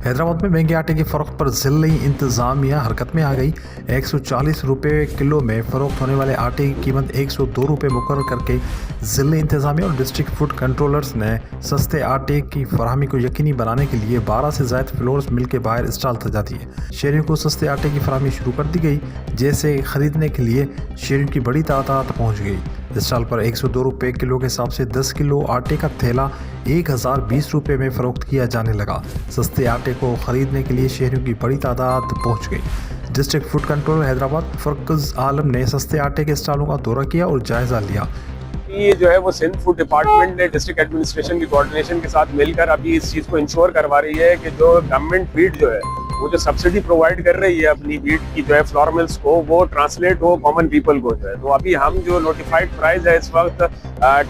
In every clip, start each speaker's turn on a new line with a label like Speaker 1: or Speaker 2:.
Speaker 1: हैदराबाद में महंगे आटे की फ़रोख्त पर ज़िली इंतज़ामिया हरकत में आ गई। 140 रुपये किलो में फ़रोख्त होने वाले आटे की कीमत 102 रुपये मुकर्रर करके ज़िली इंतज़ामिया और डिस्ट्रिक्ट फूड कंट्रोलर्स ने सस्ते आटे की फराहमी को यकीनी बनाने के लिए 12 से ज़ायद फ्लोर्स मिल के बाहर स्टॉल सजा दिए। शहरियों को सस्ते आटे की फराहमी शुरू कर दी गई, जैसे ख़रीदने के लिए शहरियों की बड़ी तादाद पहुँच गई। स्टॉल पर 102 रुपये किलो के हिसाब से 10 किलो आटे का थैला 1020 रुपये में फ़रोख्त किया जाने लगा। सस्ते आटे को ख़रीदने के लिए शहरियों की बड़ी तादाद पहुंच गई। डिस्ट्रिक्ट फूड कंट्रोलर हैदराबाद फरकज़ आलम ने सस्ते आटे के स्टॉलों का दौरा किया और जायज़ा लिया।
Speaker 2: ये जो है वो सिंध फूड डिपार्टमेंट ने डिस्ट्रिक्ट एडमिनिस्ट्रेशन की कोऑर्डिनेशन के साथ मिलकर अभी इस चीज़ को इंश्योर करवा रही है कि जो गवर्नमेंट फीड जो है वो जो सब्सिडी प्रोवाइड कर रही है अपनी वीट की जो है फ्लोर मिल्स को, वो ट्रांसलेट हो कॉमन पीपल को जो है। तो अभी हम जो नोटिफाइड प्राइस है इस वक्त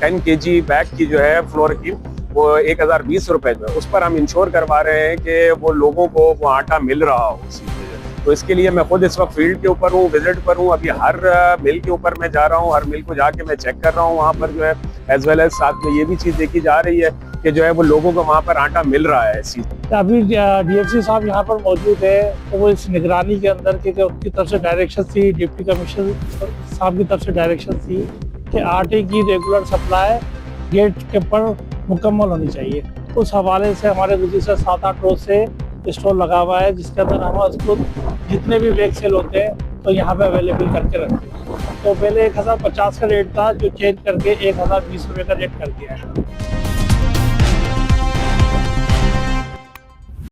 Speaker 2: 10 kg बैग की जो है फ्लोर की वो 1020 रुपये जो है उस पर हम इंश्योर करवा रहे हैं कि वो लोगों को वो आटा मिल रहा हो उसी वजह। तो इसके लिए मैं खुद इस वक्त फील्ड के ऊपर हूँ, विजिट पर हूँ। अभी हर मिल के ऊपर मैं जा रहा हूँ, हर मिल को जाके मैं चेक कर रहा हूँ वहाँ पर जो है। एज वेल एज साथ में ये भी चीज़ देखी जा रही है कि जो है वो लोगों को वहाँ पर आटा मिल रहा है। इस चीज़
Speaker 3: अभी डीएफसी साहब यहाँ पर मौजूद है, तो वो इस निगरानी के अंदर के उनकी तरफ से डायरेक्शन थी, डिप्टी कमिश्नर साहब की तरफ से डायरेक्शन थी कि आटे की रेगुलर सप्लाई गेट के ऊपर मुकम्मल होनी चाहिए। उस हवाले से हमारे गुज़िश्ता 7-8 रोज से स्टॉल लगा हुआ है, जिसके अंदर हम उसको जितने भी बैग सेल होते हैं तो यहाँ पे अवेलेबल करके रखते हैं। तो पहले 1050 का रेट था, जो चेंज करके 1020 रुपये का रेट कर दिया है।